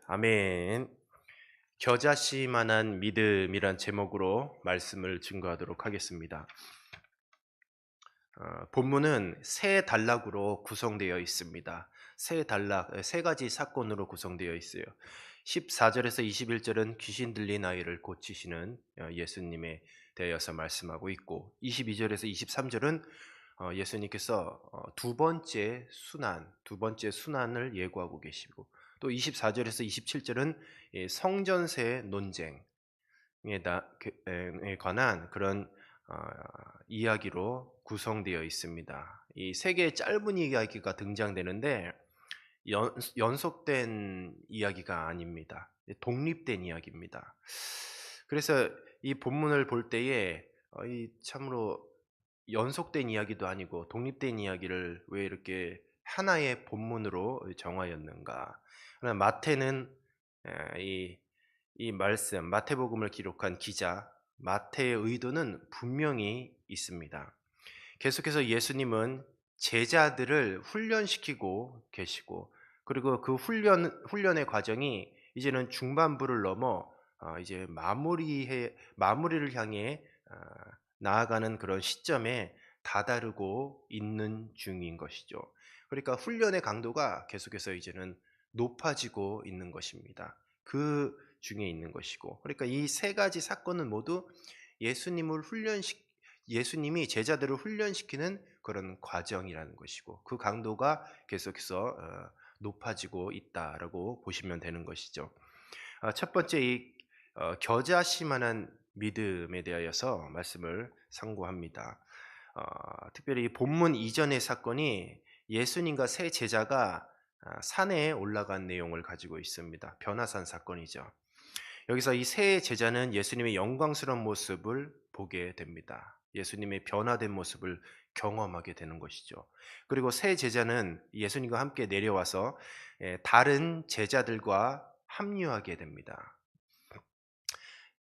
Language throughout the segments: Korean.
아멘. 겨자씨만한 믿음이란 제목으로 말씀을 증거하도록 하겠습니다. 본문은 세 단락으로 구성되어 있습니다. 세 단락, 세 가지 사건으로 구성되어 있어요. 14절에서 21절은 귀신 들린 아이를 고치시는 예수님에 대하여서 말씀하고 있고, 22절에서 23절은 예수님께서 두 번째 순환을 예고하고 계시고, 또 24절에서 27절은 성전세 논쟁에 관한 그런 어, 이야기로 구성되어 있습니다. 이 세 개의 짧은 이야기가 등장되는데 연속된 이야기가 아닙니다. 독립된 이야기입니다. 그래서 이 본문을 볼 때에 이 참으로 연속된 이야기도 아니고 독립된 이야기를 왜 이렇게 하나의 본문으로 정하였는가? 그러나 마태는 이 말씀, 마태복음을 기록한 기자 마태의 의도는 분명히 있습니다. 계속해서 예수님은 제자들을 훈련시키고 계시고, 그리고 그 훈련의 과정이 이제는 중반부를 넘어 이제 마무리를 향해 나아가는 그런 시점에 다다르고 있는 중인 것이죠. 그러니까 훈련의 강도가 계속해서 이제는 높아지고 있는 것입니다. 그 중에 있는 것이고, 그러니까 이 세 가지 사건은 모두 예수님을 예수님이 제자들을 훈련시키는 그런 과정이라는 것이고, 그 강도가 계속해서 높아지고 있다라고 보시면 되는 것이죠. 첫 번째 이 겨자씨만한 믿음에 대하여서 말씀을 상고합니다. 특별히 이 본문 이전의 사건이 예수님과 세 제자가 산에 올라간 내용을 가지고 있습니다. 변화산 사건이죠. 여기서 이 세 제자는 예수님의 영광스러운 모습을 보게 됩니다. 예수님의 변화된 모습을 경험하게 되는 것이죠. 그리고 세 제자는 예수님과 함께 내려와서 다른 제자들과 합류하게 됩니다.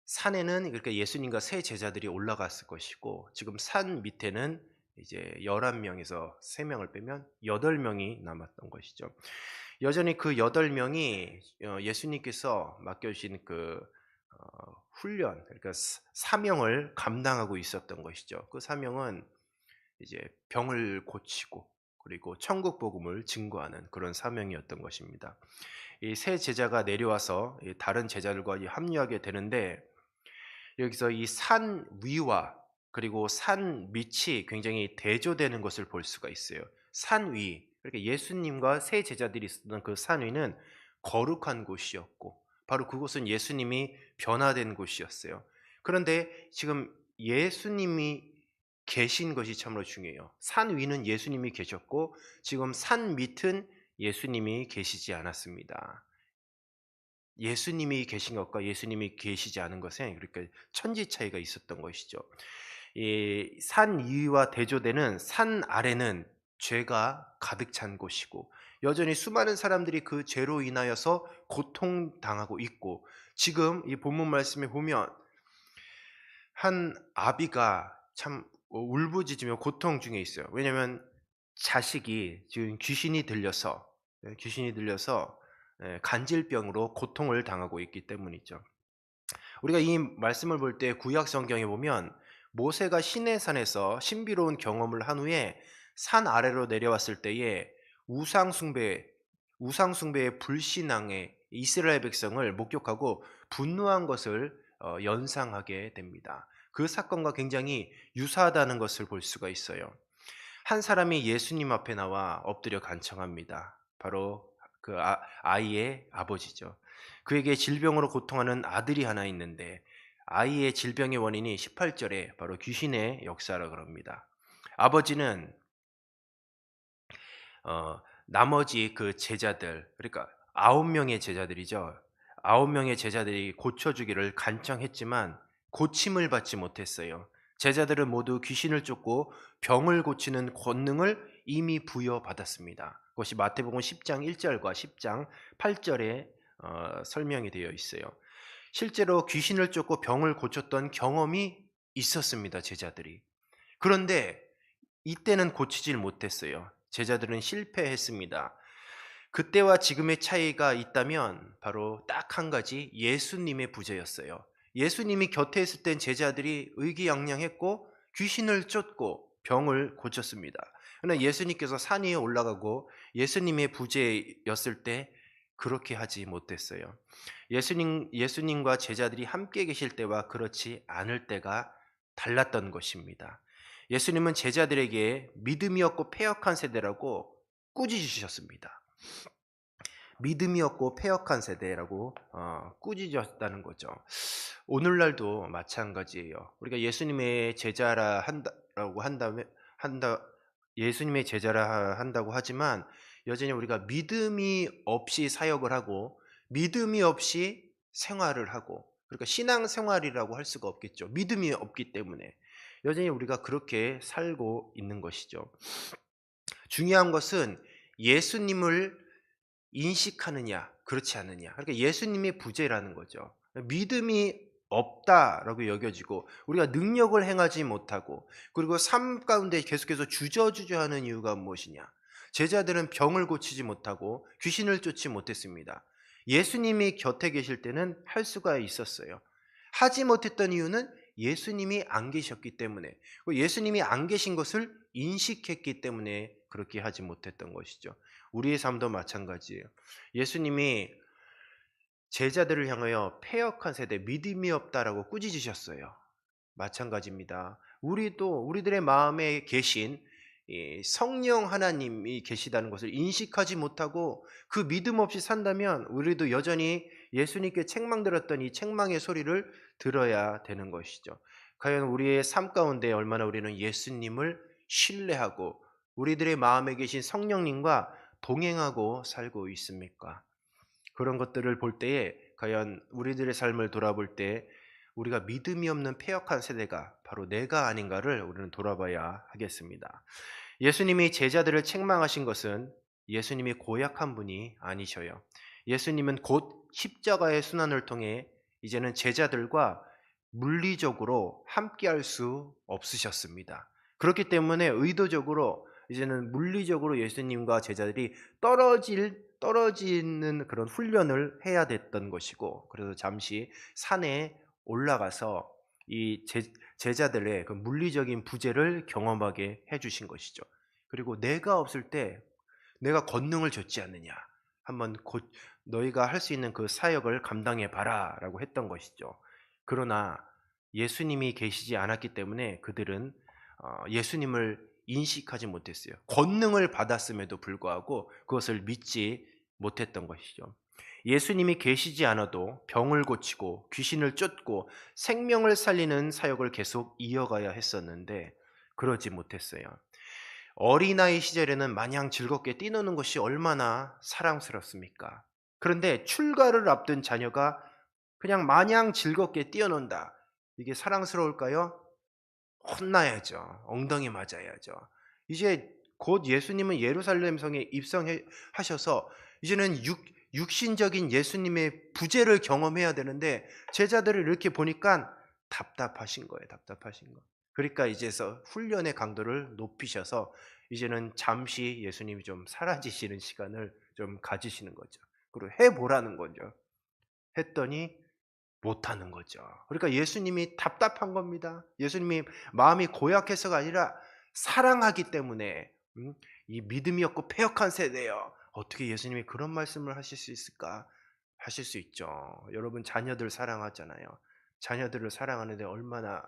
산에는 그러니까 예수님과 세 제자들이 올라갔을 것이고, 지금 산 밑에는 이제 11명에서 3명을 빼면 8명이 남았던 것이죠. 여전히 그 8명이 예수님께서 맡겨주신 그 훈련, 그러니까 사명을 감당하고 있었던 것이죠. 그 사명은 이제 병을 고치고, 그리고 천국 복음을 증거하는 그런 사명이었던 것입니다. 이 세 제자가 내려와서 이 다른 제자들과 합류하게 되는데, 여기서 이 산 위와 그리고 산 밑이 굉장히 대조되는 것을 볼 수가 있어요. 산 위, 그러니까 예수님과 세 제자들이 있었던 그 산 위는 거룩한 곳이었고, 바로 그곳은 예수님이 변화된 곳이었어요. 그런데 지금 예수님이 계신 것이 참으로 중요해요. 산 위는 예수님이 계셨고, 지금 산 밑은 예수님이 계시지 않았습니다. 예수님이 계신 것과 예수님이 계시지 않은 것에 그러니까 천지 차이가 있었던 것이죠. 이 산 위와 대조되는 산 아래는 죄가 가득 찬 곳이고, 여전히 수많은 사람들이 그 죄로 인하여서 고통당하고 있고, 지금 이 본문 말씀에 보면 한 아비가 참 울부짖으며 고통 중에 있어요. 왜냐하면 자식이 지금 귀신이 들려서 간질병으로 고통을 당하고 있기 때문이죠. 우리가 이 말씀을 볼 때 구약 성경에 보면 모세가 시내산에서 신비로운 경험을 한 후에 산 아래로 내려왔을 때에 우상 숭배 우상 숭배의 불신앙에 이스라엘 백성을 목격하고 분노한 것을 연상하게 됩니다. 그 사건과 굉장히 유사하다는 것을 볼 수가 있어요. 한 사람이 예수님 앞에 나와 엎드려 간청합니다. 바로 그 아이의 아버지죠. 그에게 질병으로 고통하는 아들이 하나 있는데, 아이의 질병의 원인이 18절에 바로 귀신의 역사라 그럽니다. 아버지는 나머지 그 제자들, 그러니까 9명의 제자들이죠. 9명의 제자들이 고쳐주기를 간청했지만 고침을 받지 못했어요. 제자들은 모두 귀신을 쫓고 병을 고치는 권능을 이미 부여받았습니다. 그것이 마태복음 10장 1절과 10장 8절에 설명이 되어 있어요. 실제로 귀신을 쫓고 병을 고쳤던 경험이 있었습니다, 제자들이. 그런데 이때는 고치질 못했어요. 제자들은 실패했습니다. 그때와 지금의 차이가 있다면 바로 딱 한 가지, 예수님의 부재였어요. 예수님이 곁에 있을 땐 제자들이 의기양양했고 귀신을 쫓고 병을 고쳤습니다. 그러나 예수님께서 산 위에 올라가고 예수님의 부재였을 때 그렇게 하지 못했어요. 예수님과 제자들이 함께 계실 때와 그렇지 않을 때가 달랐던 것입니다. 예수님은 제자들에게 믿음이 없고 패역한 세대라고 꾸짖으셨습니다. 믿음이 없고 패역한 세대라고 꾸짖었다는 거죠. 오늘날도 마찬가지예요. 우리가 예수님의 제자라 한다라고 한다면 한다 예수님의 제자라 한다고 하지만 여전히 우리가 믿음이 없이 사역을 하고 믿음이 없이 생활을 하고, 그러니까 신앙생활이라고 할 수가 없겠죠. 믿음이 없기 때문에 여전히 우리가 그렇게 살고 있는 것이죠. 중요한 것은 예수님을 인식하느냐 그렇지 않느냐. 그러니까 예수님의 부재라는 거죠. 믿음이 없다라고 여겨지고 우리가 능력을 행하지 못하고 그리고 삶 가운데 계속해서 주저주저하는 이유가 무엇이냐. 제자들은 병을 고치지 못하고 귀신을 쫓지 못했습니다. 예수님이 곁에 계실 때는 할 수가 있었어요. 하지 못했던 이유는 예수님이 안 계셨기 때문에, 예수님이 안 계신 것을 인식했기 때문에 그렇게 하지 못했던 것이죠. 우리의 삶도 마찬가지예요. 예수님이 제자들을 향하여 패역한 세대, 믿음이 없다라고 꾸짖으셨어요. 마찬가지입니다. 우리도 우리들의 마음에 계신 이 성령 하나님이 계시다는 것을 인식하지 못하고 그 믿음 없이 산다면 우리도 여전히 예수님께 책망들었던 이 책망의 소리를 들어야 되는 것이죠. 과연 우리의 삶 가운데 얼마나 우리는 예수님을 신뢰하고 우리들의 마음에 계신 성령님과 동행하고 살고 있습니까? 그런 것들을 볼 때에 과연 우리들의 삶을 돌아볼 때 우리가 믿음이 없는 패역한 세대가 바로 내가 아닌가를 우리는 돌아봐야 하겠습니다. 예수님이 제자들을 책망하신 것은 예수님이 고약한 분이 아니셔요. 예수님은 곧 십자가의 순환을 통해 이제는 제자들과 물리적으로 함께할 수 없으셨습니다. 그렇기 때문에 의도적으로 이제는 물리적으로 예수님과 제자들이 떨어지는 그런 훈련을 해야 됐던 것이고, 그래서 잠시 산에 올라가서 이 제자들의 그 물리적인 부재를 경험하게 해주신 것이죠. 그리고 내가 없을 때 내가 권능을 줬지 않느냐, 한번 곧 너희가 할 수 있는 그 사역을 감당해 봐라 라고 했던 것이죠. 그러나 예수님이 계시지 않았기 때문에 그들은 예수님을 인식하지 못했어요. 권능을 받았음에도 불구하고 그것을 믿지 못했던 것이죠. 예수님이 계시지 않아도 병을 고치고 귀신을 쫓고 생명을 살리는 사역을 계속 이어가야 했었는데 그러지 못했어요. 어린아이 시절에는 마냥 즐겁게 뛰노는 것이 얼마나 사랑스럽습니까? 그런데 출가를 앞둔 자녀가 그냥 마냥 즐겁게 뛰어논다. 이게 사랑스러울까요? 혼나야죠. 엉덩이 맞아야죠. 이제 곧 예수님은 예루살렘 성에 입성하셔서 이제는 육신적인 예수님의 부재를 경험해야 되는데 제자들을 이렇게 보니까 답답하신 거예요. 답답하신 거. 그러니까 이제서 훈련의 강도를 높이셔서 이제는 잠시 예수님이 좀 사라지시는 시간을 좀 가지시는 거죠. 그리고 해보라는 거죠. 했더니 못하는 거죠. 그러니까 예수님이 답답한 겁니다. 예수님이 마음이 고약해서가 아니라 사랑하기 때문에 이 믿음이 없고 패역한 세대요. 어떻게 예수님이 그런 말씀을 하실 수 있을까? 하실 수 있죠. 여러분 자녀들 사랑하잖아요. 자녀들을 사랑하는데 얼마나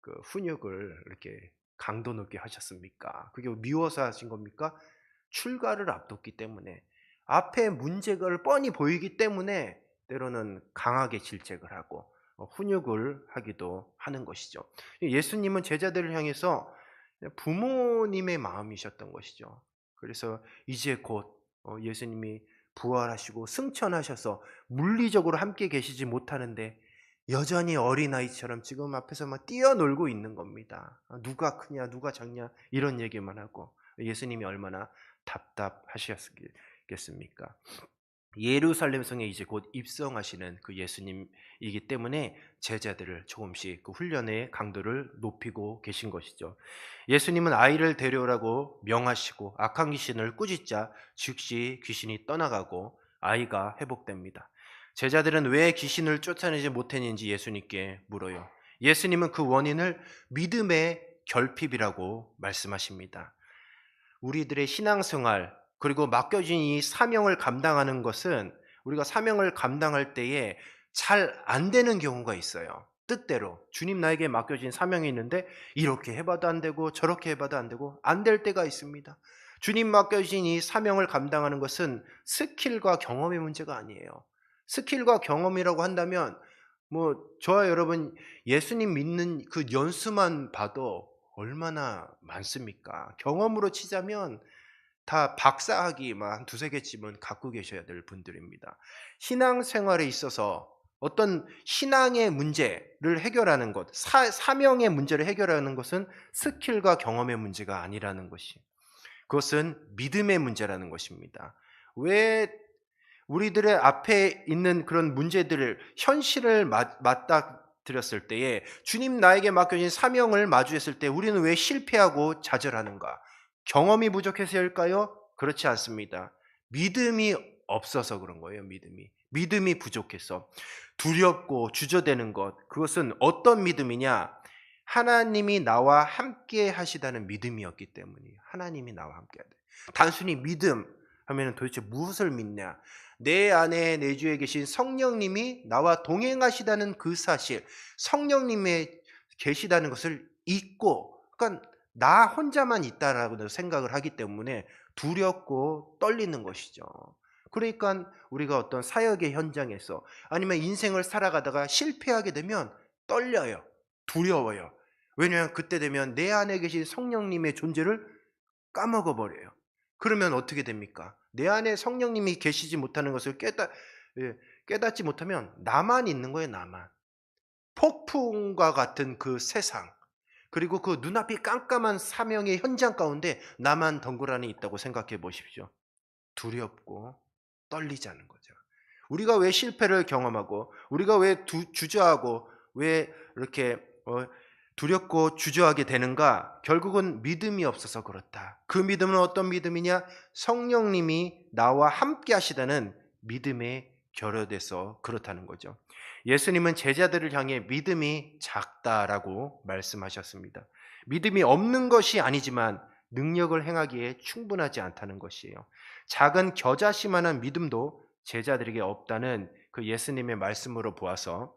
그 훈육을 이렇게 강도 높게 하셨습니까? 그게 미워서 하신 겁니까? 출가를 앞뒀기 때문에 앞에 문제가 뻔히 보이기 때문에 때로는 강하게 질책을 하고 훈육을 하기도 하는 것이죠. 예수님은 제자들을 향해서 부모님의 마음이셨던 것이죠. 그래서 이제 곧 예수님이 부활하시고 승천하셔서 물리적으로 함께 계시지 못하는데 여전히 어린아이처럼 지금 앞에서 막 뛰어놀고 있는 겁니다. 누가 크냐 누가 작냐 이런 얘기만 하고 예수님이 얼마나 답답하셨겠습니까? 예루살렘 성에 이제 곧 입성하시는 그 예수님이기 때문에 제자들을 조금씩 그 훈련의 강도를 높이고 계신 것이죠. 예수님은 아이를 데려오라고 명하시고 악한 귀신을 꾸짖자 즉시 귀신이 떠나가고 아이가 회복됩니다. 제자들은 왜 귀신을 쫓아내지 못했는지 예수님께 물어요. 예수님은 그 원인을 믿음의 결핍이라고 말씀하십니다. 우리들의 신앙생활 그리고 맡겨진 이 사명을 감당하는 것은 우리가 사명을 감당할 때에 잘 안 되는 경우가 있어요. 뜻대로 주님 나에게 맡겨진 사명이 있는데 이렇게 해봐도 안 되고 저렇게 해봐도 안 되고 안 될 때가 있습니다. 주님 맡겨진 이 사명을 감당하는 것은 스킬과 경험의 문제가 아니에요. 스킬과 경험이라고 한다면 뭐 저와 여러분 예수님 믿는 그 연수만 봐도 얼마나 많습니까? 경험으로 치자면 다 박사학위 한 두세 개쯤은 갖고 계셔야 될 분들입니다. 신앙생활에 있어서 어떤 신앙의 문제를 해결하는 것, 사명의 문제를 해결하는 것은 스킬과 경험의 문제가 아니라는 것이, 그것은 믿음의 문제라는 것입니다. 왜 우리들의 앞에 있는 그런 문제들을 현실을 맞닥뜨렸을 때에 주님 나에게 맡겨진 사명을 마주했을 때 우리는 왜 실패하고 좌절하는가? 경험이 부족해서일까요? 그렇지 않습니다. 믿음이 없어서 그런 거예요. 믿음이 부족해서 두렵고 주저되는 것, 그것은 어떤 믿음이냐? 하나님이 나와 함께 하시다는 믿음이었기 때문이에요. 하나님이 나와 함께 하다. 단순히 믿음 하면 도대체 무엇을 믿냐? 내 안에 내주에 계신 성령님이 나와 동행하시다는 그 사실, 성령님의 계시다는 것을 잊고, 그러니까 나 혼자만 있다라고 생각을 하기 때문에 두렵고 떨리는 것이죠. 그러니까 우리가 어떤 사역의 현장에서 아니면 인생을 살아가다가 실패하게 되면 떨려요. 두려워요. 왜냐하면 그때 되면 내 안에 계신 성령님의 존재를 까먹어 버려요. 그러면 어떻게 됩니까? 내 안에 성령님이 계시지 못하는 것을 깨닫지 못하면 나만 있는 거예요, 나만. 폭풍과 같은 그 세상, 그리고 그 눈앞이 깜깜한 사명의 현장 가운데 나만 덩그러니 있다고 생각해 보십시오. 두렵고 떨리자는 거죠. 우리가 왜 실패를 경험하고 우리가 왜 주저하고 왜 이렇게 두렵고 주저하게 되는가? 결국은 믿음이 없어서 그렇다. 그 믿음은 어떤 믿음이냐? 성령님이 나와 함께 하시다는 믿음에 결여돼서 그렇다는 거죠. 예수님은 제자들을 향해 믿음이 작다라고 말씀하셨습니다. 믿음이 없는 것이 아니지만 능력을 행하기에 충분하지 않다는 것이에요. 작은 겨자씨만한 믿음도 제자들에게 없다는 그 예수님의 말씀으로 보아서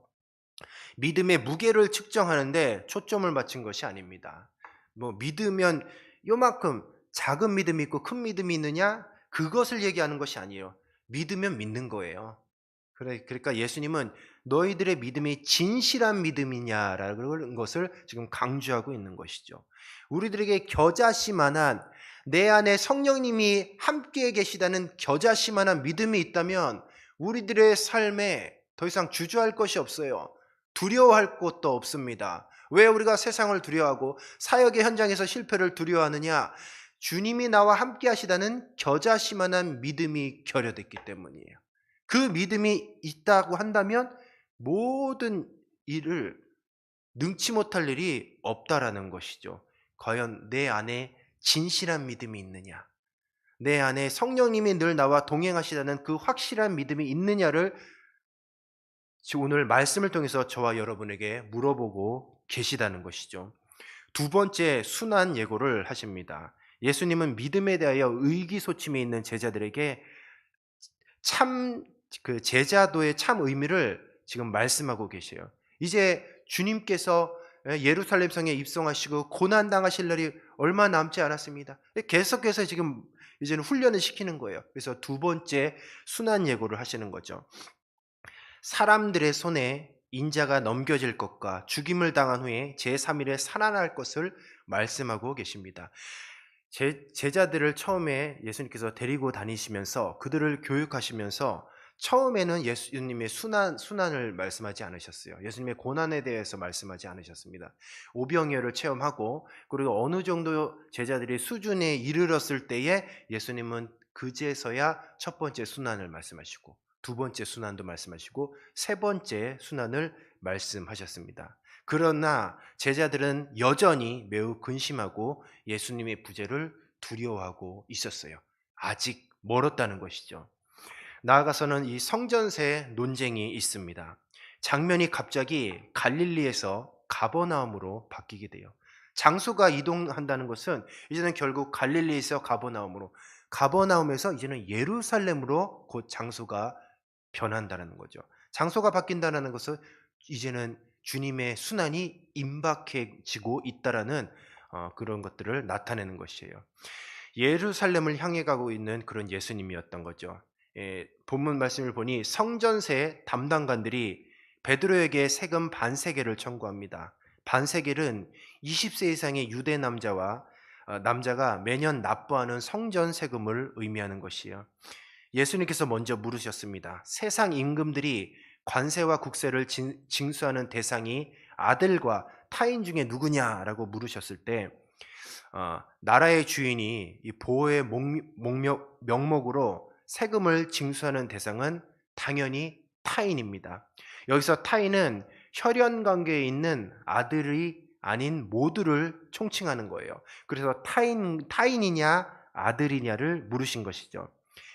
믿음의 무게를 측정하는데 초점을 맞춘 것이 아닙니다. 뭐 믿으면 요만큼 작은 믿음이 있고 큰 믿음이 있느냐? 그것을 얘기하는 것이 아니에요. 믿으면 믿는 거예요. 그러니까 예수님은 너희들의 믿음이 진실한 믿음이냐라는 것을 지금 강조하고 있는 것이죠. 우리들에게 겨자씨만한 내 안에 성령님이 함께 계시다는 겨자씨만한 믿음이 있다면 우리들의 삶에 더 이상 주저할 것이 없어요. 두려워할 것도 없습니다. 왜 우리가 세상을 두려워하고 사역의 현장에서 실패를 두려워하느냐? 주님이 나와 함께 하시다는 겨자씨만한 믿음이 결여됐기 때문이에요. 그 믿음이 있다고 한다면 모든 일을 능치 못할 일이 없다라는 것이죠. 과연 내 안에 진실한 믿음이 있느냐? 내 안에 성령님이 늘 나와 동행하시다는 그 확실한 믿음이 있느냐를 오늘 말씀을 통해서 저와 여러분에게 물어보고 계시다는 것이죠. 두 번째 순환 예고를 하십니다. 예수님은 믿음에 대하여 의기소침해 있는 제자들에게 참 그 제자도의 참 의미를 지금 말씀하고 계세요. 이제 주님께서 예루살렘 성에 입성하시고 고난 당하실 날이 얼마 남지 않았습니다. 계속해서 지금 이제는 훈련을 시키는 거예요. 그래서 두 번째 순환 예고를 하시는 거죠. 사람들의 손에 인자가 넘겨질 것과 죽임을 당한 후에 제3일에 살아날 것을 말씀하고 계십니다. 제자들을 처음에 예수님께서 데리고 다니시면서 그들을 교육하시면서 처음에는 예수님의 순환을 말씀하지 않으셨어요. 예수님의 고난에 대해서 말씀하지 않으셨습니다. 오병이어를 체험하고 그리고 어느 정도 제자들이 수준에 이르렀을 때에 예수님은 그제서야 첫 번째 순환을 말씀하시고 두 번째 순환도 말씀하시고 세 번째 순환을 말씀하셨습니다. 그러나 제자들은 여전히 매우 근심하고 예수님의 부재를 두려워하고 있었어요. 아직 멀었다는 것이죠. 나아가서는 이 성전세 논쟁이 있습니다. 장면이 갑자기 갈릴리에서 가버나움으로 바뀌게 돼요. 장소가 이동한다는 것은 이제는 결국 갈릴리에서 가버나움으로, 가버나움에서 이제는 예루살렘으로 곧 장소가 변한다는 거죠. 장소가 바뀐다는 것은 이제는 주님의 순환이 임박해지고 있다라는 그런 것들을 나타내는 것이에요. 예루살렘을 향해 가고 있는 그런 예수님이었던 거죠. 본문 말씀을 보니 성전세 담당관들이 베드로에게 세금 반세겔을 청구합니다. 반세겔은 20세 이상의 유대 남자가 매년 납부하는 성전 세금을 의미하는 것이에요. 예수님께서 먼저 물으셨습니다. 세상 임금들이 관세와 국세를 징수하는 대상이 아들과 타인 중에 누구냐라고 물으셨을 때 나라의 주인이 이 보호의 명목으로 세금을 징수하는 대상은 당연히 타인입니다. 여기서 타인은 혈연 관계에 있는 아들이 아닌 모두를 총칭하는 거예요. 그래서 타인이냐 아들이냐를 물으신 것이죠.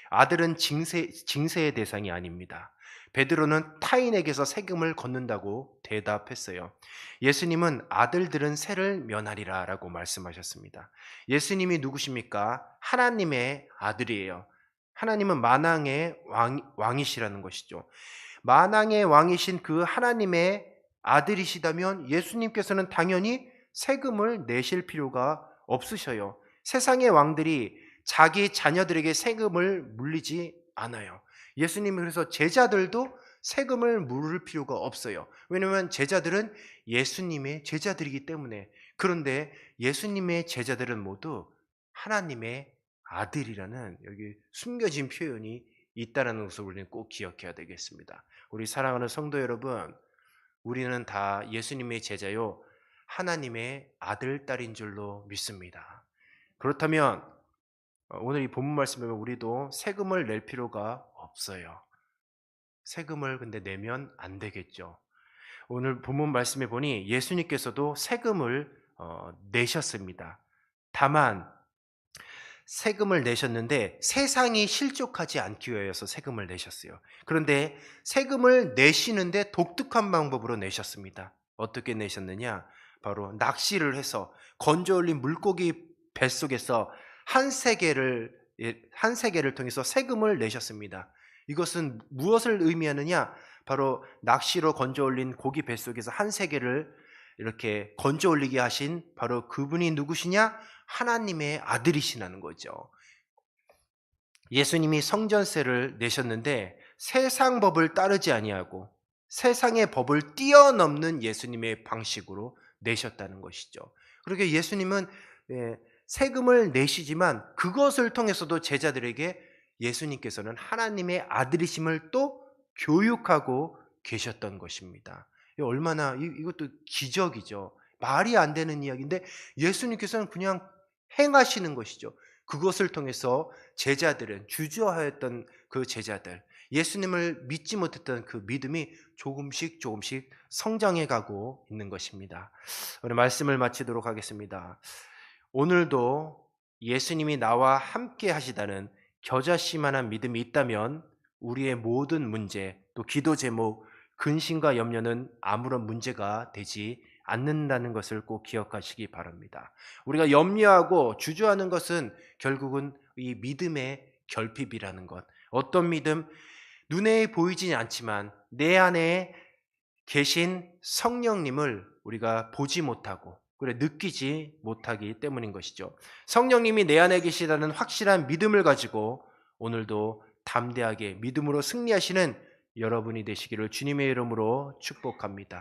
아들은 징세의 대상이 아닙니다. 베드로는 타인에게서 세금을 걷는다고 대답했어요. 예수님은 아들들은 세를 면하리라 라고 말씀하셨습니다. 예수님이 누구십니까? 하나님의 아들이에요. 하나님은 만왕의 왕이시라는 것이죠. 만왕의 왕이신 그 하나님의 아들이시다면 예수님께서는 당연히 세금을 내실 필요가 없으셔요. 세상의 왕들이 자기 자녀들에게 세금을 물리지 않아요. 예수님이 그래서 제자들도 세금을 물을 필요가 없어요. 왜냐하면 제자들은 예수님의 제자들이기 때문에. 그런데 예수님의 제자들은 모두 하나님의 아들이라는 여기 숨겨진 표현이 있다는 것을 우리는 꼭 기억해야 되겠습니다. 우리 사랑하는 성도 여러분, 우리는 다 예수님의 제자요 하나님의 아들, 딸인 줄로 믿습니다. 그렇다면 오늘 이 본문 말씀에 보면 우리도 세금을 낼 필요가 없어요. 세금을 근데 내면 안 되겠죠. 오늘 본문 말씀에 보니 예수님께서도 세금을 내셨습니다. 다만 세금을 내셨는데 세상이 실족하지 않기 위해서 세금을 내셨어요. 그런데 세금을 내시는데 독특한 방법으로 내셨습니다. 어떻게 내셨느냐? 바로 낚시를 해서 건져 올린 물고기 뱃속에서 한 세계를 통해서 세금을 내셨습니다. 이것은 무엇을 의미하느냐? 바로 낚시로 건져 올린 고기 뱃속에서 한 세계를 이렇게 건져 올리게 하신 바로 그분이 누구시냐? 하나님의 아들이시라는 거죠. 예수님이 성전세를 내셨는데 세상 법을 따르지 아니하고 세상의 법을 뛰어넘는 예수님의 방식으로 내셨다는 것이죠. 그러니까 예수님은 세금을 내시지만 그것을 통해서도 제자들에게 예수님께서는 하나님의 아들이심을 또 교육하고 계셨던 것입니다. 얼마나 이것도 기적이죠. 말이 안 되는 이야기인데 예수님께서는 그냥 행하시는 것이죠. 그것을 통해서 제자들은 주저하였던 그 제자들, 예수님을 믿지 못했던 그 믿음이 조금씩 성장해 가고 있는 것입니다. 오늘 말씀을 마치도록 하겠습니다. 오늘도 예수님이 나와 함께 하시다는 겨자씨만한 믿음이 있다면 우리의 모든 문제, 또 기도 제목, 근심과 염려는 아무런 문제가 되지 않는다는 것을 꼭 기억하시기 바랍니다. 우리가 염려하고 주저하는 것은 결국은 이 믿음의 결핍이라는 것. 어떤 믿음? 눈에 보이지는 않지만 내 안에 계신 성령님을 우리가 보지 못하고 느끼지 못하기 때문인 것이죠. 성령님이 내 안에 계시다는 확실한 믿음을 가지고 오늘도 담대하게 믿음으로 승리하시는 여러분이 되시기를 주님의 이름으로 축복합니다.